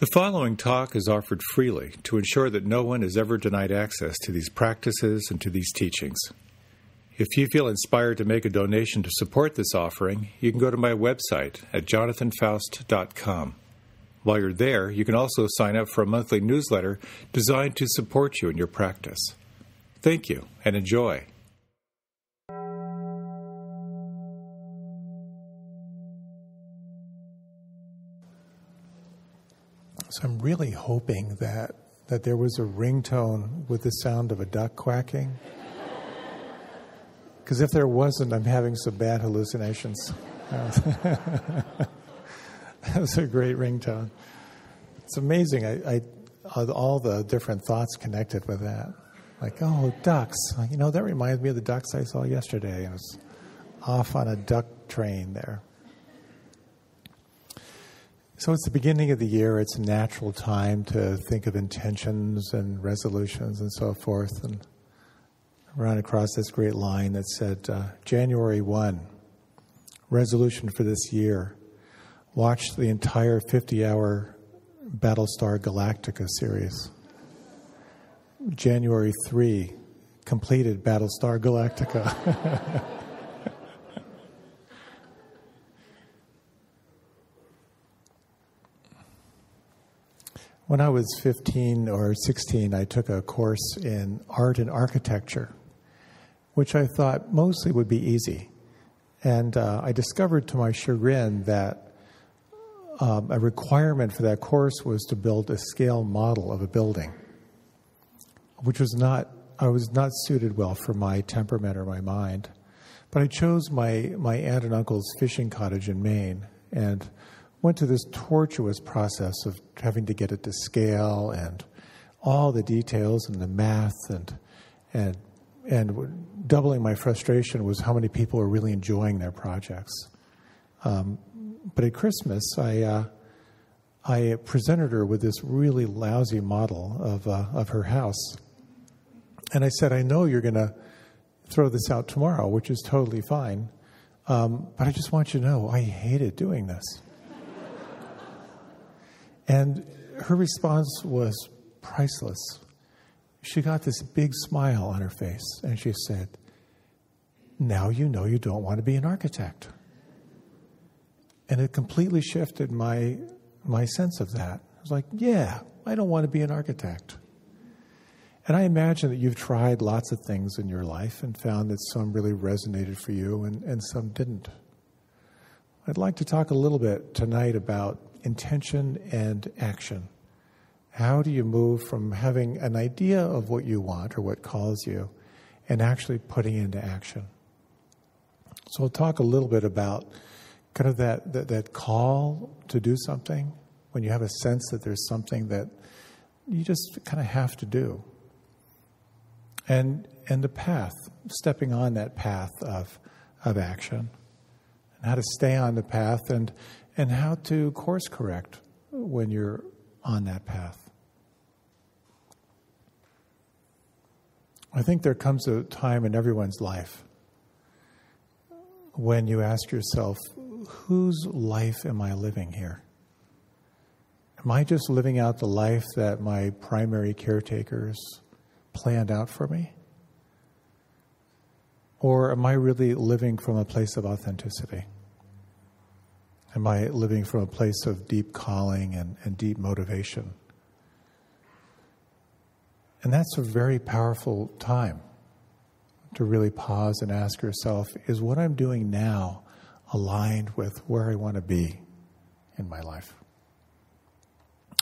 The following talk is offered freely to ensure that no one is ever denied access to these practices and to these teachings. If you feel inspired to make a donation to support this offering, you can go to my website at jonathanfoust.com. While you're there, you can also sign up for a monthly newsletter designed to support you in your practice. Thank you, and enjoy. So I'm really hoping that there was a ringtone with the sound of a duck quacking. Because if there wasn't, I'm having some bad hallucinations. That was a great ringtone. It's amazing. I all the different thoughts connected with that. Like, oh, ducks. You know, that reminds me of the ducks I saw yesterday. I was off on a duck train there. So it's the beginning of the year. It's a natural time to think of intentions and resolutions and so forth. And I ran across this great line that said, January 1, resolution for this year, watch the entire 50-hour Battlestar Galactica series. January 3, completed Battlestar Galactica. When I was 15 or 16, I took a course in art and architecture, which I thought mostly would be easy. And I discovered to my chagrin that a requirement for that course was to build a scale model of a building, which I was not suited well for my temperament or my mind. But I chose my aunt and uncle's fishing cottage in Maine and went through this tortuous process of having to get it to scale and all the details and the math and doubling my frustration was how many people were really enjoying their projects. But at Christmas, I presented her with this really lousy model of her house, and I said, "I know you're going to throw this out tomorrow, which is totally fine, but I just want you to know I hated doing this." And her response was priceless. She got this big smile on her face, and she said, "Now you know you don't want to be an architect." And it completely shifted my sense of that. I was like, yeah, I don't want to be an architect. And I imagine that you've tried lots of things in your life and found that some really resonated for you and some didn't. I'd like to talk a little bit tonight about intention and action. How do you move from having an idea of what you want or what calls you and actually putting into action? So I'll talk a little bit about kind of that call to do something when you have a sense that there's something that you just kind of have to do. And the path, stepping on that path of action, and how to stay on the path and how to course correct when you're on that path. I think there comes a time in everyone's life when you ask yourself, whose life am I living here? Am I just living out the life that my primary caretakers planned out for me? Or am I really living from a place of authenticity? Am I living from a place of deep calling and deep motivation? And that's a very powerful time to really pause and ask yourself, is what I'm doing now aligned with where I want to be in my life?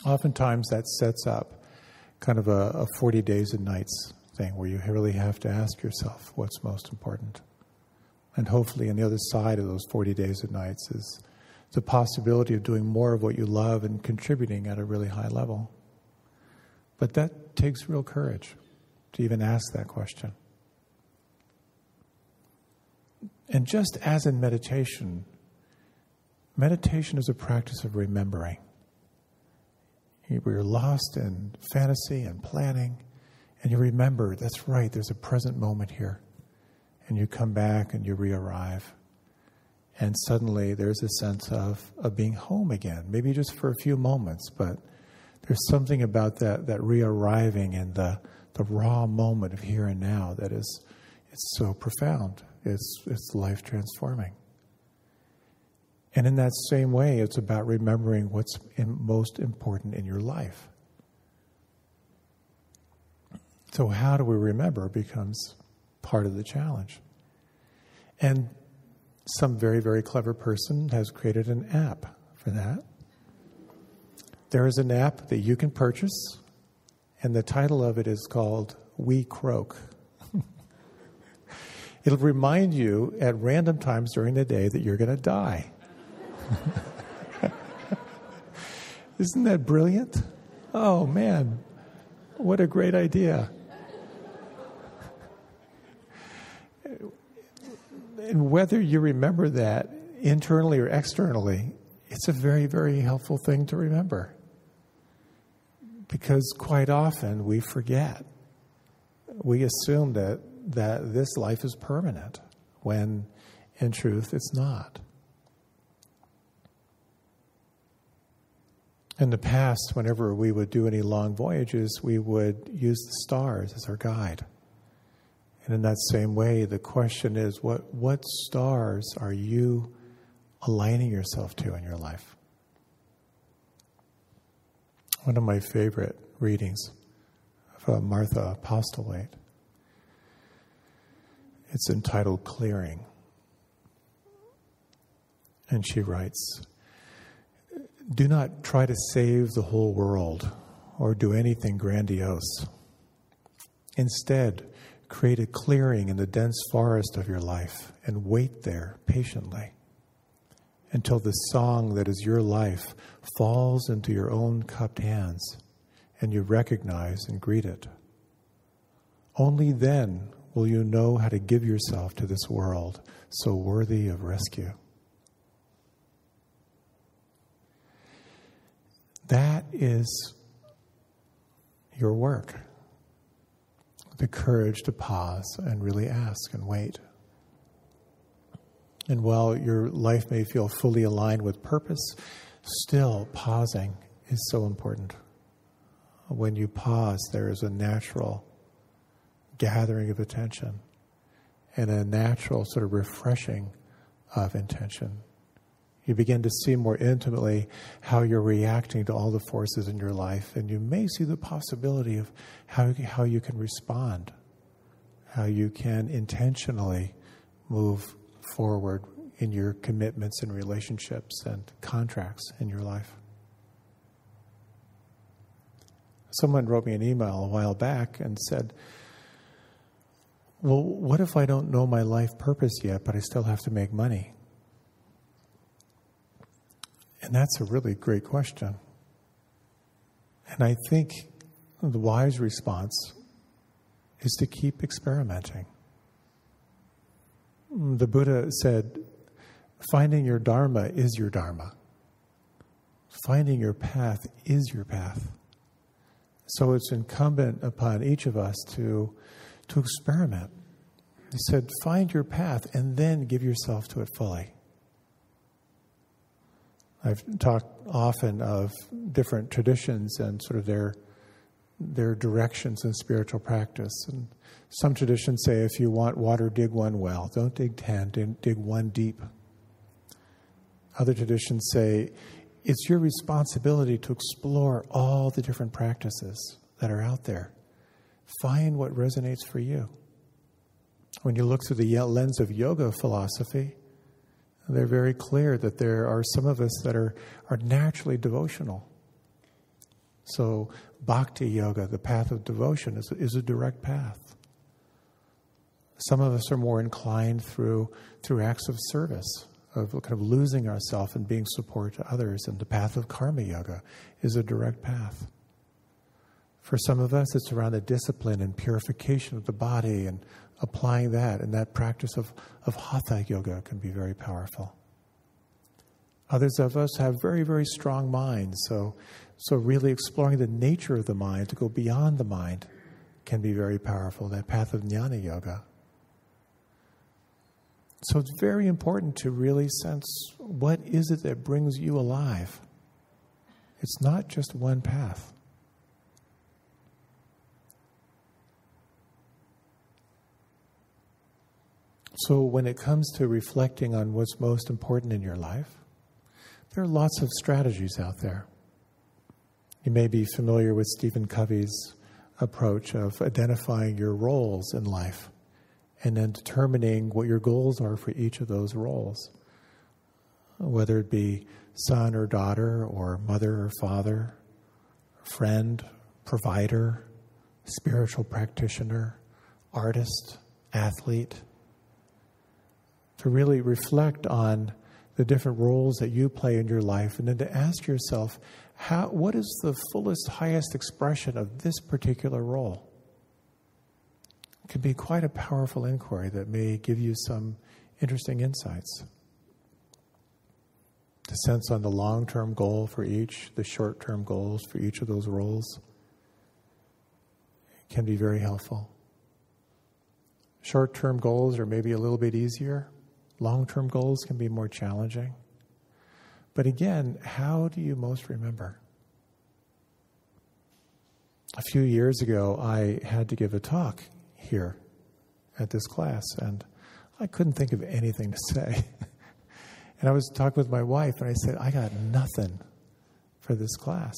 Oftentimes that sets up kind of a 40 days and nights thing where you really have to ask yourself what's most important. And hopefully on the other side of those 40 days and nights is the possibility of doing more of what you love and contributing at a really high level. But that takes real courage to even ask that question. And just as in meditation is a practice of remembering. You're lost in fantasy and planning, and you remember, that's right, there's a present moment here. And you come back and you re-arrive. And suddenly there's a sense of being home again, maybe just for a few moments, but There's something about that re-arriving in the raw moment of here and now that it's so profound. It's life transforming. And in that same way, it's about remembering what's most important in your life. So how do we remember becomes part of the challenge. And some very, very clever person has created an app for that. There is an app that you can purchase, and the title of it is called We Croak. It'll remind you at random times during the day that you're going to die. Isn't that brilliant? Oh, man. What a great idea. And whether you remember that internally or externally, it's a very, very helpful thing to remember. Because quite often we forget. We assume that this life is permanent, when in truth it's not. In the past, whenever we would do any long voyages, we would use the stars as our guide. And in that same way, the question is, what stars are you aligning yourself to in your life? One of my favorite readings of Martha Postlewaite. It's entitled Clearing. And she writes, "Do not try to save the whole world or do anything grandiose. Instead, create a clearing in the dense forest of your life and wait there patiently until the song that is your life falls into your own cupped hands and you recognize and greet it. Only then will you know how to give yourself to this world so worthy of rescue." That is your work. The courage to pause and really ask and wait. And while your life may feel fully aligned with purpose, still pausing is so important. When you pause, there is a natural gathering of attention and a natural sort of refreshing of intention. You begin to see more intimately how you're reacting to all the forces in your life, and you may see the possibility of how you can respond, how you can intentionally move forward in your commitments and relationships and contracts in your life. Someone wrote me an email a while back and said, "Well, what if I don't know my life purpose yet, but I still have to make money?" And that's a really great question. And I think the wise response is to keep experimenting. The Buddha said, finding your dharma is your dharma. Finding your path is your path. So it's incumbent upon each of us to experiment. He said, find your path and then give yourself to it fully. I've talked often of different traditions and sort of their directions in spiritual practice. And some traditions say, if you want water, dig one well. Don't dig 10, dig one deep. Other traditions say, it's your responsibility to explore all the different practices that are out there. Find what resonates for you. When you look through the lens of yoga philosophy, they're very clear that there are some of us that are naturally devotional. So bhakti yoga, the path of devotion, is a direct path. Some of us are more inclined through acts of service, of kind of losing ourselves and being support to others. And the path of karma yoga is a direct path. For some of us, it's around the discipline and purification of the body and applying that, and that practice of hatha yoga can be very powerful. Others of us have very, very strong minds, so really exploring the nature of the mind, to go beyond the mind, can be very powerful, that path of jnana yoga. So it's very important to really sense, what is it that brings you alive? It's not just one path. So when it comes to reflecting on what's most important in your life, there are lots of strategies out there. You may be familiar with Stephen Covey's approach of identifying your roles in life and then determining what your goals are for each of those roles, whether it be son or daughter or mother or father, friend, provider, spiritual practitioner, artist, athlete, to really reflect on the different roles that you play in your life, and then to ask yourself, what is the fullest, highest expression of this particular role? It can be quite a powerful inquiry that may give you some interesting insights. To sense on the long-term goal for each, the short-term goals for each of those roles can be very helpful. Short-term goals are maybe a little bit easier. Long-term goals can be more challenging. But again, how do you most remember? A few years ago, I had to give a talk here at this class, and I couldn't think of anything to say. And I was talking with my wife, and I said, I got nothing for this class.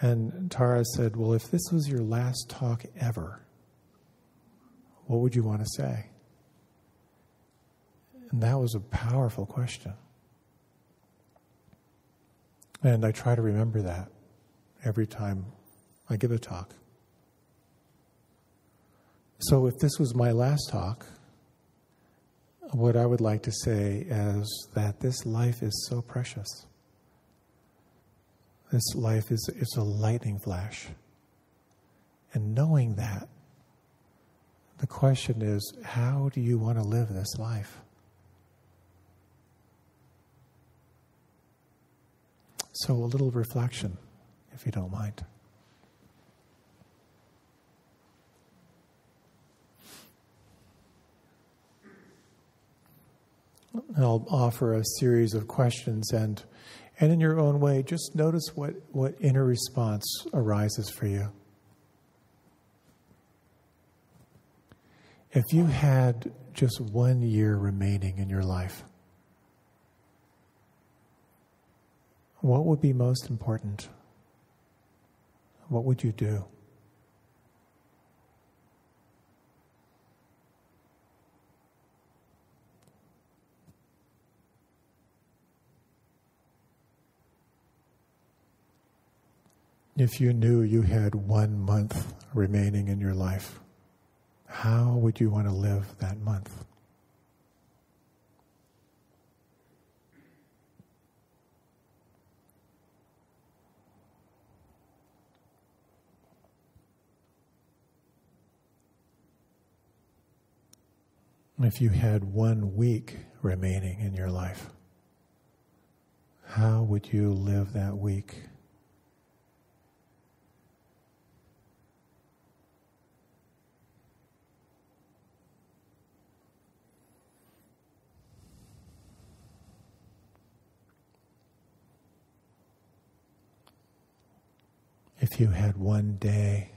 And Tara said, well, if this was your last talk ever, what would you want to say? And that was a powerful question. And I try to remember that every time I give a talk. So if this was my last talk, what I would like to say is that this life is so precious. This life is a lightning flash. And knowing that, the question is, how do you want to live this life? So a little reflection, if you don't mind. I'll offer a series of questions, and in your own way, just notice what inner response arises for you. If you had just 1 year remaining in your life, what would be most important? What would you do? If you knew you had 1 month remaining in your life, how would you want to live that month? If you had 1 week remaining in your life, how would you live that week? If you had 1 day,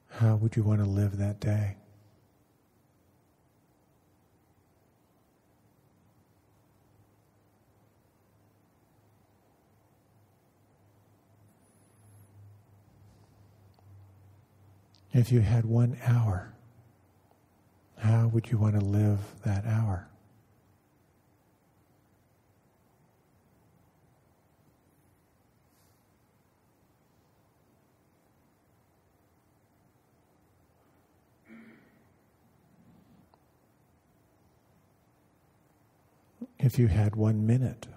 how would you want to live that day? If you had 1 hour, how would you want to live that hour? If you had 1 minute,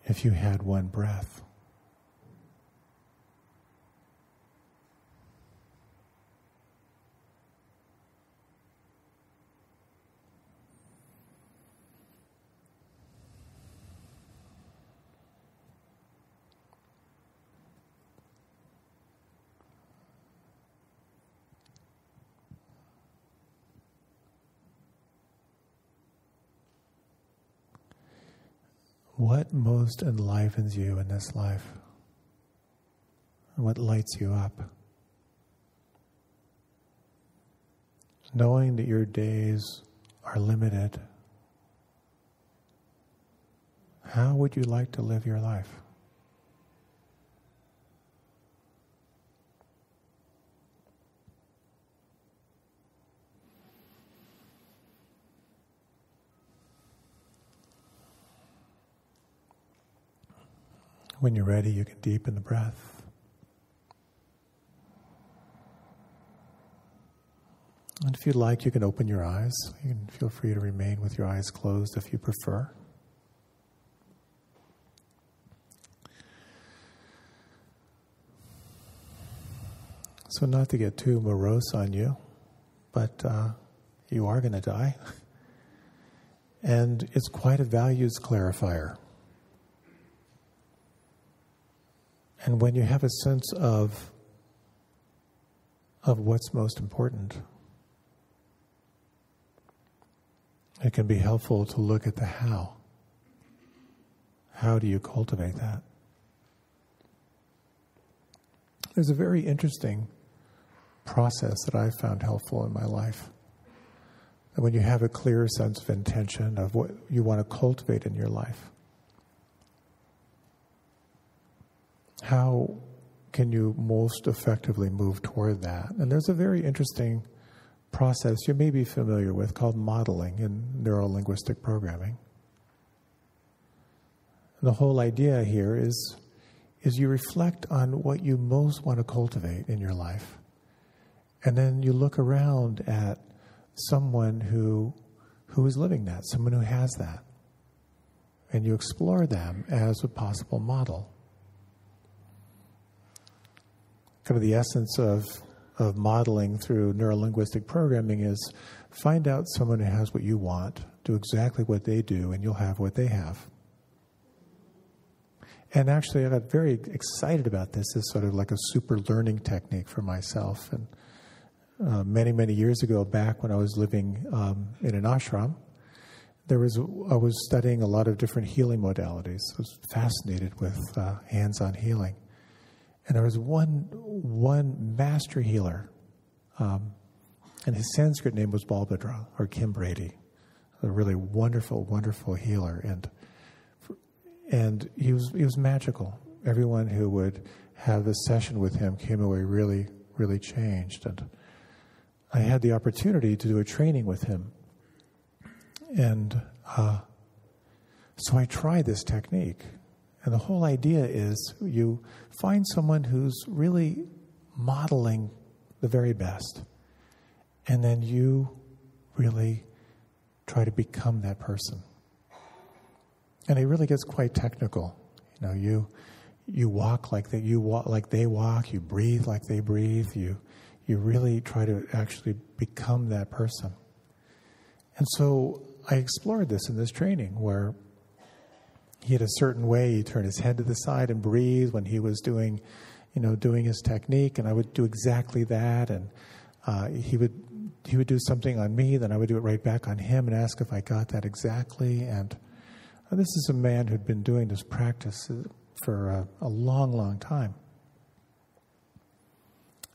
if you had 1 breath, What most enlivens you in this life? And what lights you up? Knowing that your days are limited, how would you like to live your life? When you're ready, you can deepen the breath. And if you'd like, you can open your eyes. You can feel free to remain with your eyes closed if you prefer. So not to get too morose on you, but you are going to die. And it's quite a values clarifier. And when you have a sense of what's most important, it can be helpful to look at the how. How do you cultivate that? There's a very interesting process that I've found helpful in my life. And when you have a clear sense of intention of what you want to cultivate in your life, how can you most effectively move toward that? And there's a very interesting process you may be familiar with called modeling in neuro-linguistic programming. And the whole idea here is you reflect on what you most want to cultivate in your life. And then you look around at someone who is living that, someone who has that. And you explore them as a possible model. Kind of the essence of modeling through neuro-linguistic programming is find out someone who has what you want, do exactly what they do, and you'll have what they have. And actually, I got very excited about this as sort of like a super learning technique for myself. And many, many years ago, back when I was living in an ashram, I was studying a lot of different healing modalities. I was fascinated with hands-on healing. And there was one master healer, and his Sanskrit name was Balbhadra, or Kim Brady, a really wonderful, wonderful healer. And he was magical. Everyone who would have a session with him came away really, really changed. And I had the opportunity to do a training with him. And so I tried this technique. And the whole idea is you find someone who's really modeling the very best. And then you really try to become that person. And it really gets quite technical. You know, you walk like they walk, you breathe like they breathe, you really try to actually become that person. And so I explored this in this training where he had a certain way, he turned his head to the side and breathed when he was doing his technique, and I would do exactly that, and he would do something on me, then I would do it right back on him and ask if I got that exactly. And this is a man who'd been doing this practice for a long, long time.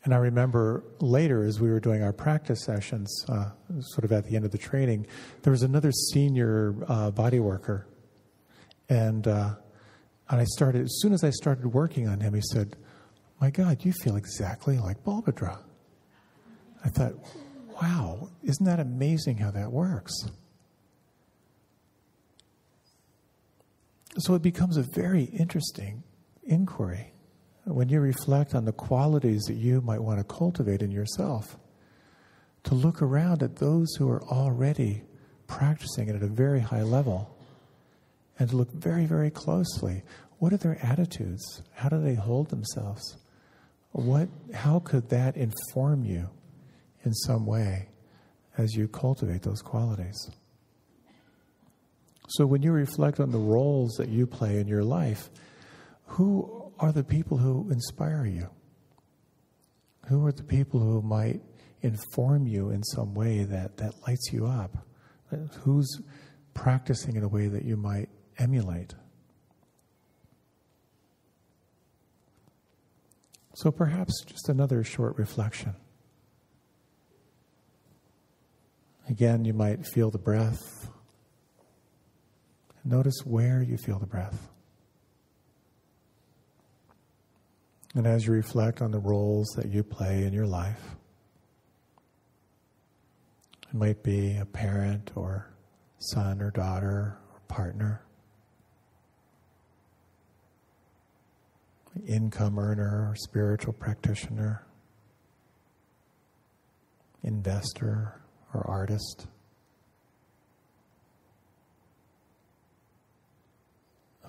And I remember later, as we were doing our practice sessions, sort of at the end of the training, there was another senior body worker. And I started, as soon as I started working on him, he said, "My God, you feel exactly like Balbhadra." I thought, wow, isn't that amazing how that works? So it becomes a very interesting inquiry when you reflect on the qualities that you might want to cultivate in yourself, to look around at those who are already practicing it at a very high level and to look very, very closely. What are their attitudes? How do they hold themselves? How could that inform you in some way as you cultivate those qualities? So when you reflect on the roles that you play in your life, who are the people who inspire you? Who are the people who might inform you in some way that lights you up? Who's practicing in a way that you might emulate? So perhaps just another short reflection. Again, you might feel the breath. Notice where you feel the breath. And as you reflect on the roles that you play in your life, it might be a parent or son or daughter or partner, income earner or spiritual practitioner, investor or artist.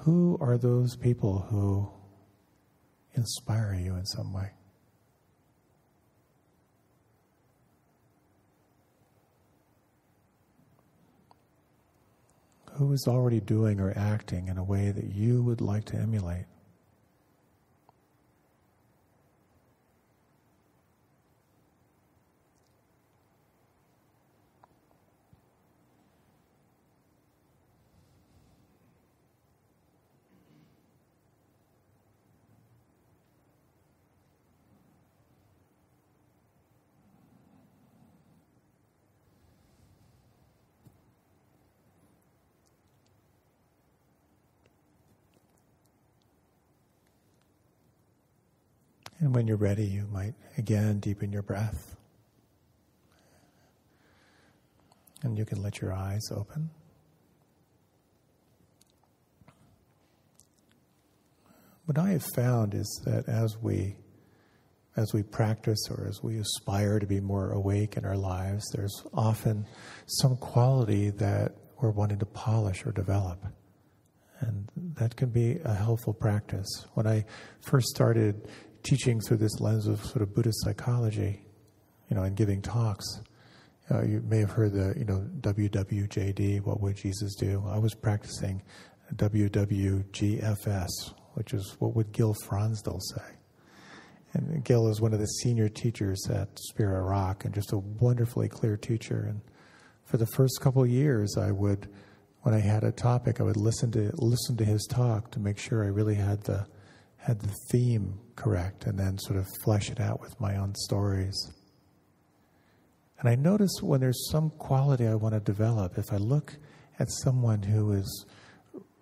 Who are those people who inspire you in some way? Who is already doing or acting in a way that you would like to emulate? And when you're ready, you might again deepen your breath. And you can let your eyes open. What I have found is that as we practice or as we aspire to be more awake in our lives, there's often some quality that we're wanting to polish or develop. And that can be a helpful practice. When I first started teaching through this lens of sort of Buddhist psychology, and giving talks, you may have heard the, WWJD, what would Jesus do? I was practicing WWGFS, which is what would Gil Fronsdal say. And Gil is one of the senior teachers at Spirit Rock and just a wonderfully clear teacher. And for the first couple of years, when I had a topic, I would listen to his talk to make sure I really had the theme correct, and then sort of flesh it out with my own stories. And I notice when there's some quality I want to develop, if I look at someone who is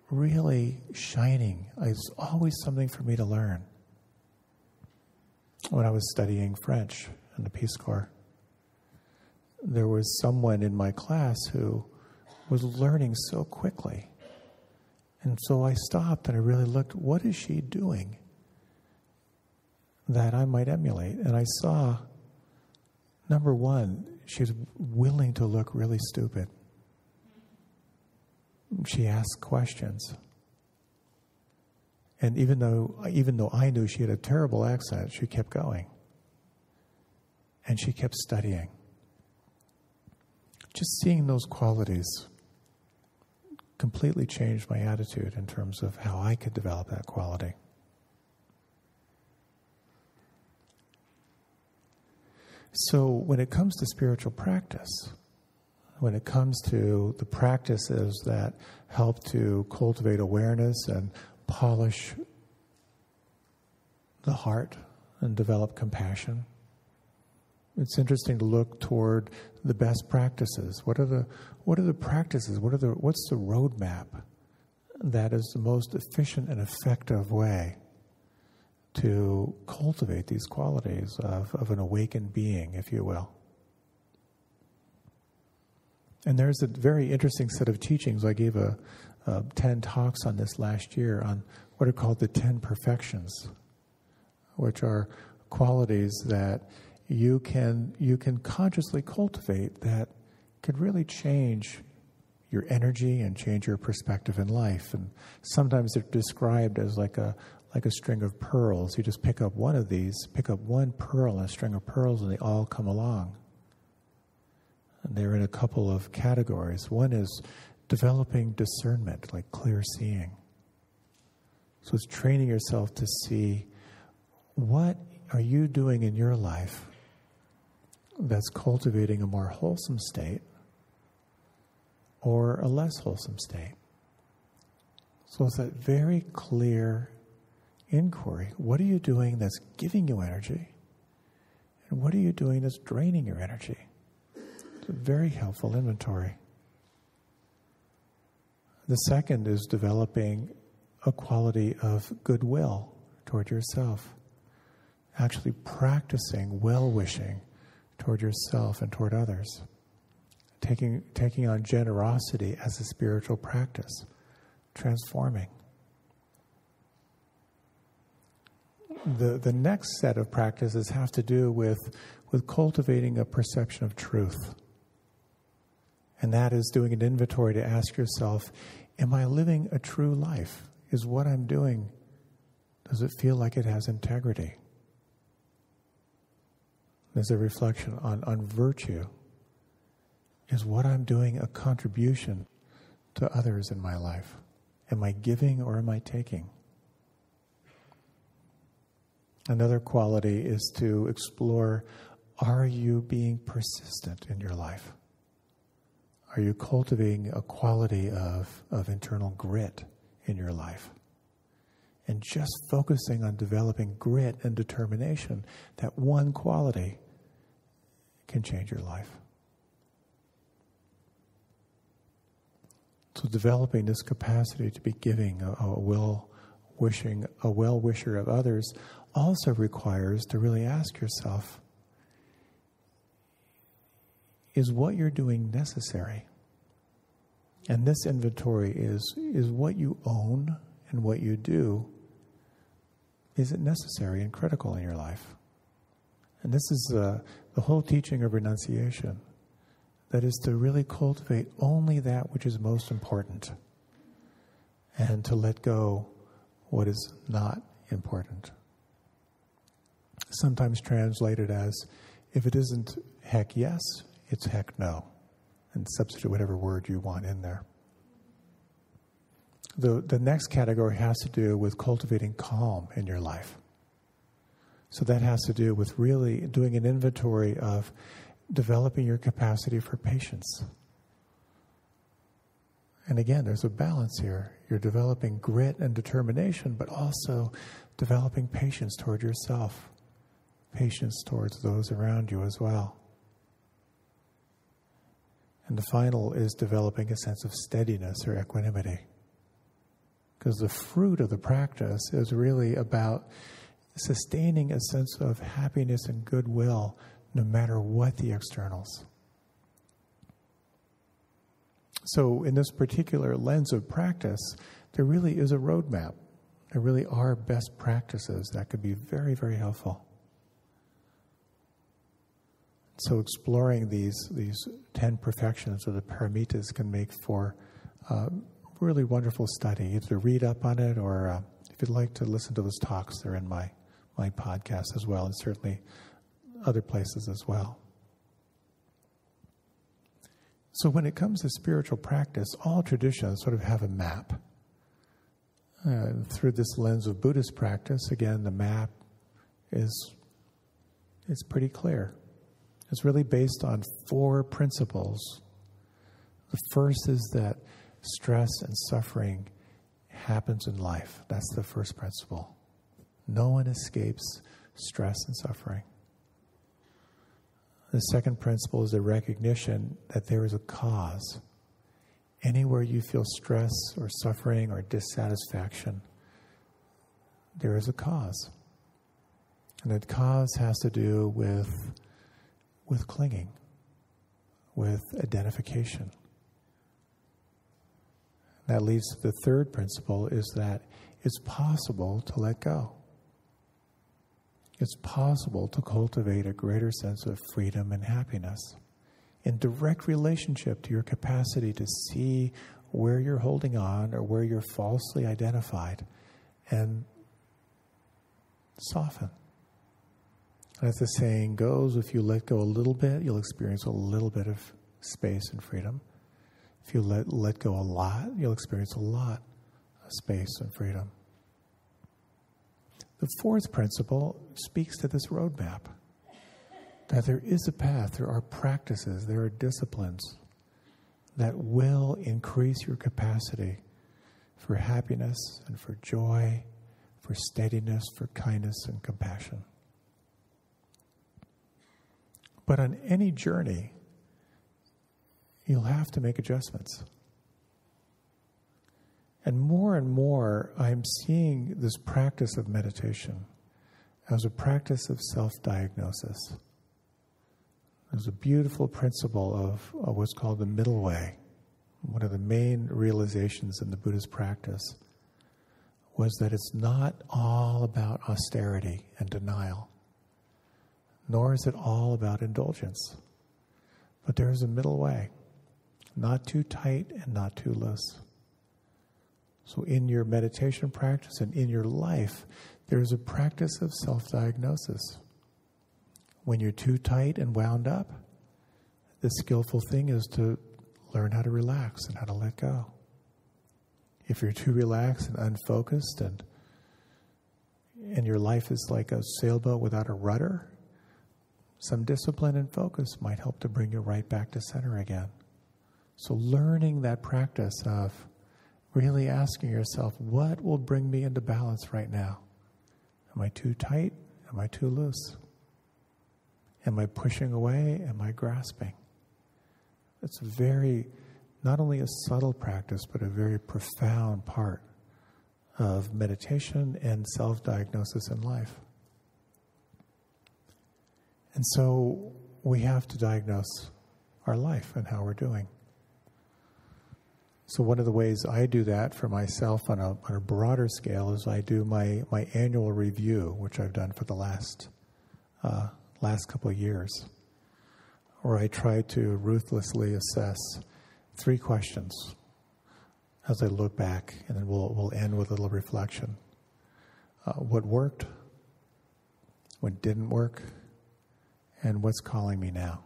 really shining, it's always something for me to learn. When I was studying French in the Peace Corps, there was someone in my class who was learning so quickly. And so I stopped and I really looked, what is she doing that I might emulate? And I saw, number one, she's willing to look really stupid. She asked questions. And even though I knew she had a terrible accent, she kept going. And she kept studying. Just seeing those qualities completely changed my attitude in terms of how I could develop that quality. So when it comes to spiritual practice, when it comes to the practices that help to cultivate awareness and polish the heart and develop compassion, it's interesting to look toward the best practices. What are the practices? What's the roadmap that is the most efficient and effective way to cultivate these qualities of an awakened being, if you will? And there's a very interesting set of teachings. I gave 10 talks on this last year on what are called the 10 perfections, which are qualities that you can consciously cultivate that could really change your energy and change your perspective in life. And sometimes they're described as like a string of pearls. You just pick up one of these, pick up one pearl and a string of pearls, and they all come along. And they're in a couple of categories. One is developing discernment, like clear seeing. So it's training yourself to see, what are you doing in your life that's cultivating a more wholesome state or a less wholesome state? So it's that very clear inquiry. What are you doing that's giving you energy? And what are you doing that's draining your energy? It's a very helpful inventory. The second is developing a quality of goodwill toward yourself. Actually practicing well-wishing toward yourself and toward others. Taking on generosity as a spiritual practice. Transforming. The next set of practices have to do with cultivating a perception of truth. And that is doing an inventory to ask yourself, am I living a true life? Is what I'm doing, does it feel like it has integrity? There's a reflection on virtue. Is what I'm doing a contribution to others in my life? Am I giving or am I taking? Another quality is to explore, are you being persistent in your life? Are you cultivating a quality of internal grit in your life? And just focusing on developing grit and determination, that one quality can change your life. So developing this capacity to be giving, a well-wisher of others, also requires to really ask yourself, is what you're doing necessary? And this inventory is what you own and what you do, is it necessary and critical in your life? And this is the whole teaching of renunciation. That is to really cultivate only that which is most important and to let go what is not important. Sometimes translated as, if it isn't heck yes, it's heck no. And substitute whatever word you want in there. The next category has to do with cultivating calm in your life. So that has to do with really doing an inventory of developing your capacity for patience. And again, there's a balance here. You're developing grit and determination, but also developing patience toward yourself, patience towards those around you as well. And the final is developing a sense of steadiness or equanimity. Because the fruit of the practice is really about sustaining a sense of happiness and goodwill no matter what the externals. So in this particular lens of practice, there really is a roadmap. There really are best practices that could be very, very helpful. So exploring these 10 perfections of the paramitas can make for really wonderful study. Either to read up on it or if you'd like to listen to those talks, they're in my podcast as well, and certainly other places as well. So when it comes to spiritual practice, all traditions sort of have a map. Through this lens of Buddhist practice, again, the map is pretty clear. It's really based on 4 principles. The first is that stress and suffering happens in life. That's the first principle. No one escapes stress and suffering. The second principle is the recognition that there is a cause. Anywhere you feel stress or suffering or dissatisfaction, there is a cause. And that cause has to do with clinging, with identification. That leads to the third principle, is that it's possible to let go. It's possible to cultivate a greater sense of freedom and happiness in direct relationship to your capacity to see where you're holding on or where you're falsely identified and soften. And as the saying goes, if you let go a little bit, you'll experience a little bit of space and freedom. If you let go a lot, you'll experience a lot of space and freedom. The fourth principle speaks to this roadmap, that there is a path, there are practices, there are disciplines that will increase your capacity for happiness and for joy, for steadiness, for kindness and compassion. But on any journey, you'll have to make adjustments. And more, I'm seeing this practice of meditation as a practice of self-diagnosis. There's a beautiful principle of what's called the middle way. One of the main realizations in the Buddhist practice was that it's not all about austerity and denial, nor is it all about indulgence. But there is a middle way, not too tight and not too loose. So in your meditation practice and in your life, there's a practice of self-diagnosis. When you're too tight and wound up, the skillful thing is to learn how to relax and how to let go. If you're too relaxed and unfocused and your life is like a sailboat without a rudder, some discipline and focus might help to bring you right back to center again. So learning that practice of really asking yourself, what will bring me into balance right now? Am I too tight? Am I too loose? Am I pushing away? Am I grasping? It's not only a subtle practice, but a very profound part of meditation and self-diagnosis in life. And so we have to diagnose our life and how we're doing. So one of the ways I do that for myself on a broader scale is I do my annual review, which I've done for the last couple of years, where I try to ruthlessly assess 3 questions as I look back, and then we'll end with a little reflection. What worked, what didn't work, and what's calling me now.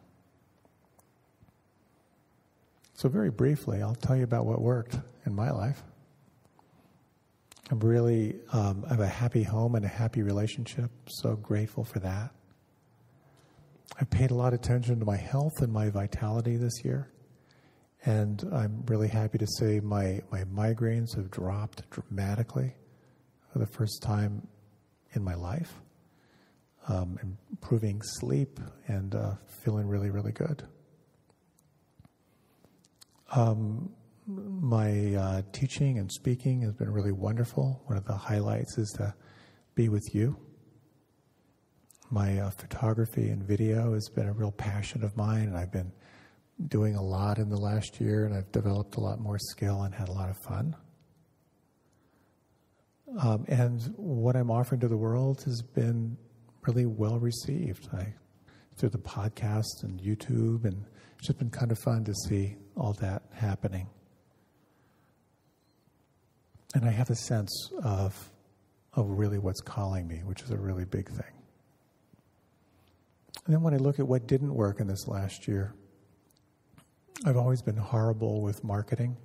So very briefly, I'll tell you about what worked in my life. I have a happy home and a happy relationship. So grateful for that. I paid a lot of attention to my health and my vitality this year. And I'm really happy to say my migraines have dropped dramatically for the first time in my life. Improving sleep and feeling really, really good. My teaching and speaking has been really wonderful. One of the highlights is to be with you. My photography and video has been a real passion of mine, and I've been doing a lot in the last year, and I've developed a lot more skill and had a lot of fun. And what I'm offering to the world has been really well received through the podcast and YouTube, and it's just been kind of fun to see all that happening. And I have a sense of really what's calling me, which is a really big thing. And then when I look at what didn't work in this last year, I've always been horrible with marketing.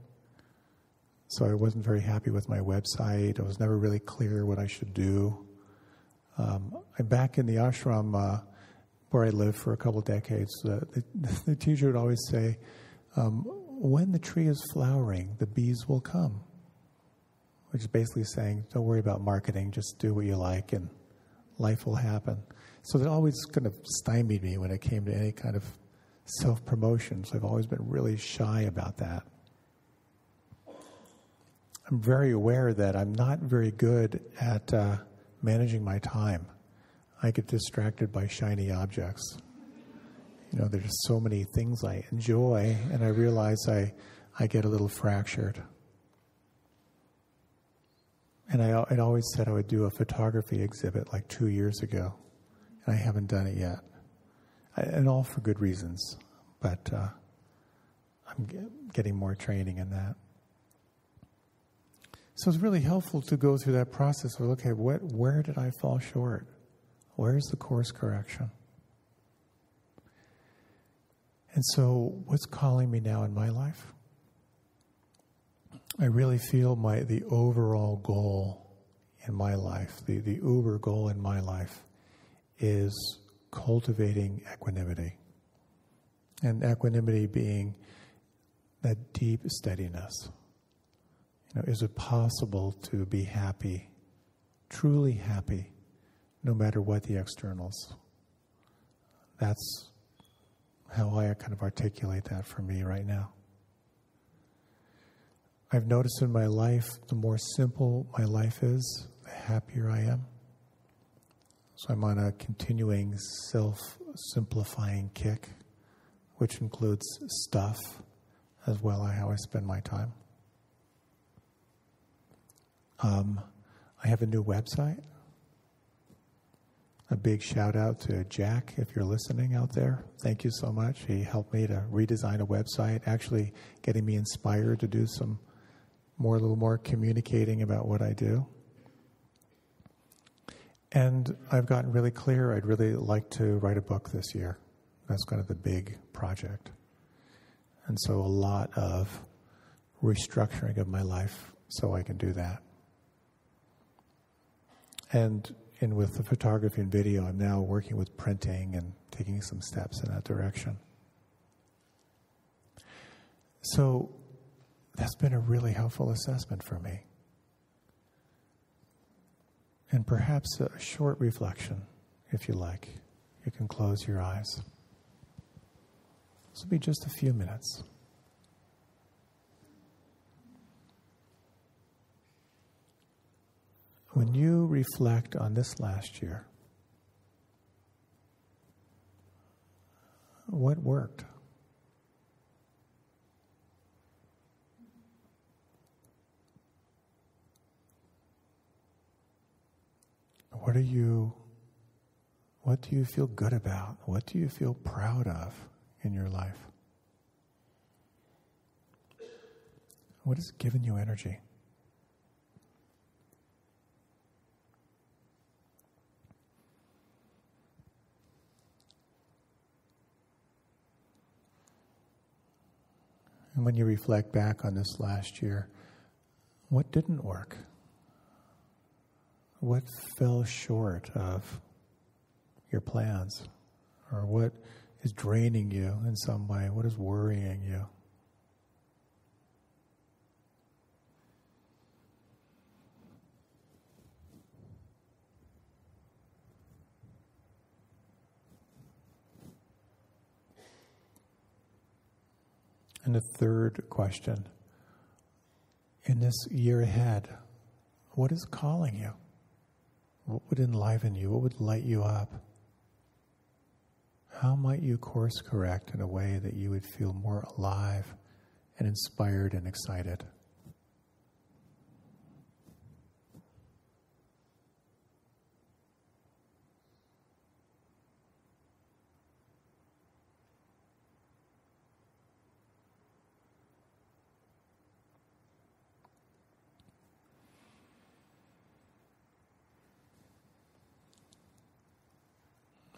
So I wasn't very happy with my website. I was never really clear what I should do. I'm back in the ashram where I lived for a couple of decades. The teacher would always say, when the tree is flowering, the bees will come. Which is basically saying, don't worry about marketing, just do what you like and life will happen. So that always kind of stymied me when it came to any kind of self-promotion. So I've always been really shy about that. I'm very aware that I'm not very good at managing my time. I get distracted by shiny objects. There's just so many things I enjoy, and I realize I get a little fractured. And I'd always said I would do a photography exhibit like 2 years ago, and I haven't done it yet. And all for good reasons, but I'm getting more training in that. So it's really helpful to go through that process of, okay, where did I fall short? Where's the course correction? And so what's calling me now in my life? I really feel the overall goal in my life, the uber goal in my life, is cultivating equanimity. And equanimity being that deep steadiness. Is it possible to be happy, truly happy, no matter what the externals. That's how I kind of articulate that for me right now. I've noticed in my life, the more simple my life is, the happier I am. So I'm on a continuing self-simplifying kick, which includes stuff as well as how I spend my time. I have a new website. A big shout out to Jack, if you're listening out there. Thank you so much. He helped me to redesign a website, actually getting me inspired to do a little more communicating about what I do. And I've gotten really clear. I'd really like to write a book this year. That's kind of the big project. And so a lot of restructuring of my life so I can do that. And with the photography and video, I'm now working with printing and taking some steps in that direction. So that's been a really helpful assessment for me. And perhaps a short reflection, if you like. You can close your eyes. This will be just a few minutes. When you reflect on this last year, what worked? What do you feel good about? What do you feel proud of in your life? What has given you energy? And when you reflect back on this last year, what didn't work? What fell short of your plans? Or what is draining you in some way? What is worrying you? And the third question, in this year ahead, what is calling you? What would enliven you? What would light you up? How might you course correct in a way that you would feel more alive and inspired and excited?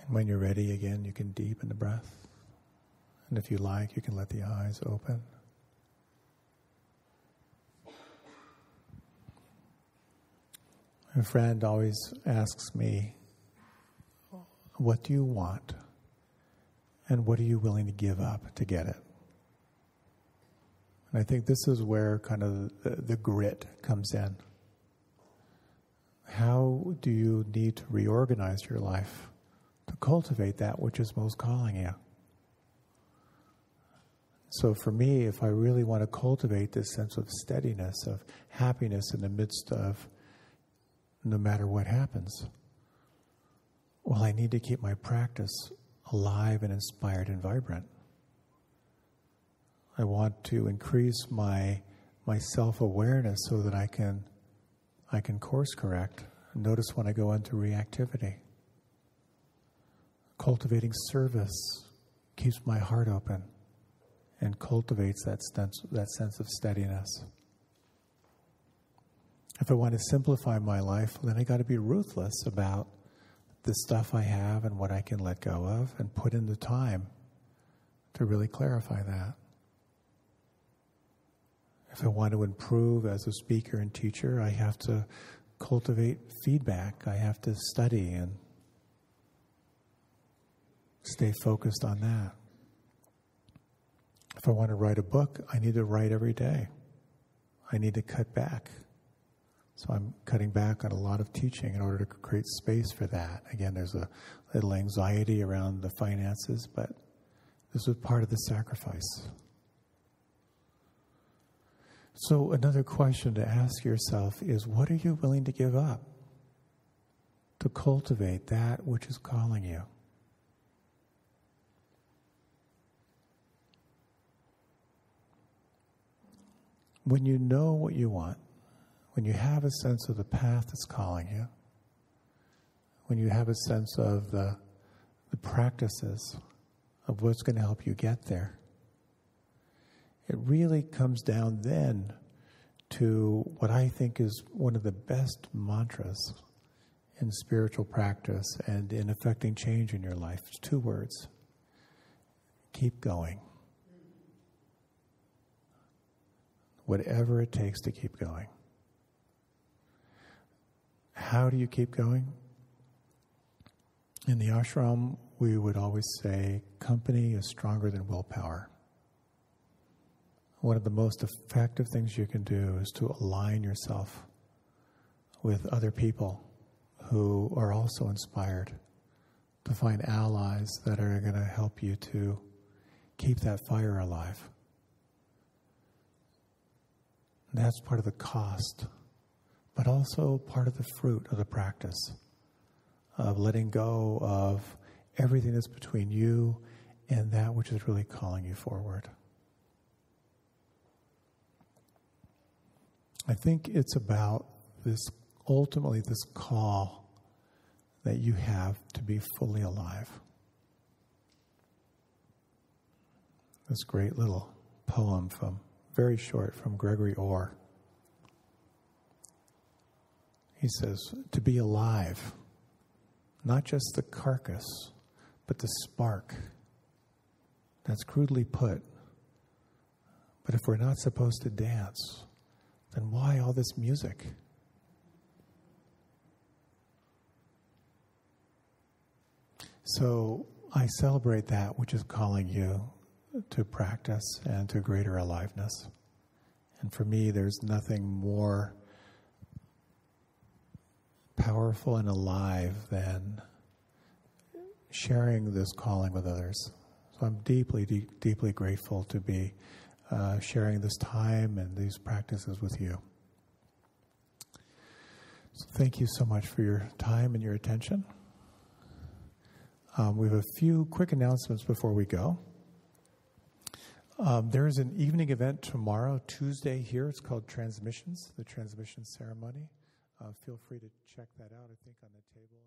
And when you're ready again, you can deepen the breath. And if you like, you can let the eyes open. A friend always asks me, what do you want? And what are you willing to give up to get it? And I think this is where kind of the grit comes in. How do you need to reorganize your life to cultivate that which is most calling you? So for me, if I really want to cultivate this sense of steadiness, of happiness in the midst of no matter what happens, well, I need to keep my practice alive and inspired and vibrant. I want to increase my self-awareness so that I can course correct. Notice when I go into reactivity. Cultivating service keeps my heart open and cultivates that sense of steadiness. If I want to simplify my life, then I got to be ruthless about the stuff I have and what I can let go of, and put in the time to really clarify that. If I want to improve as a speaker and teacher, I have to cultivate feedback. I have to study and stay focused on that. If I want to write a book, I need to write every day. I need to cut back So I'm cutting back on a lot of teaching in order to create space for that. Again, there's a little anxiety around the finances, but this was part of the sacrifice. So another question to ask yourself is, what are you willing to give up to cultivate that which is calling you? When you know what you want, when you have a sense of the path that's calling you, when you have a sense of the practices of what's going to help you get there, it really comes down then to what I think is one of the best mantras in spiritual practice and in affecting change in your life. It's 2 words. Keep going. Whatever it takes to keep going. How do you keep going? In the ashram, we would always say, company is stronger than willpower. One of the most effective things you can do is to align yourself with other people who are also inspired, to find allies that are going to help you to keep that fire alive. That's part of the cost, but also part of the fruit of the practice of letting go of everything that's between you and that which is really calling you forward. I think it's about ultimately this call that you have to be fully alive. This great little poem very short, from Gregory Orr. He says, to be alive, not just the carcass, but the spark. That's crudely put. But if we're not supposed to dance, then why all this music? So I celebrate that which is calling you to practice and to greater aliveness. And for me, there's nothing more powerful and alive than sharing this calling with others. So I'm deeply, deeply grateful to be sharing this time and these practices with you. So thank you so much for your time and your attention. We have a few quick announcements before we go. There's an evening event tomorrow, Tuesday here. It's called Transmissions, the Transmission Ceremony. Feel free to check that out, I think, on the table.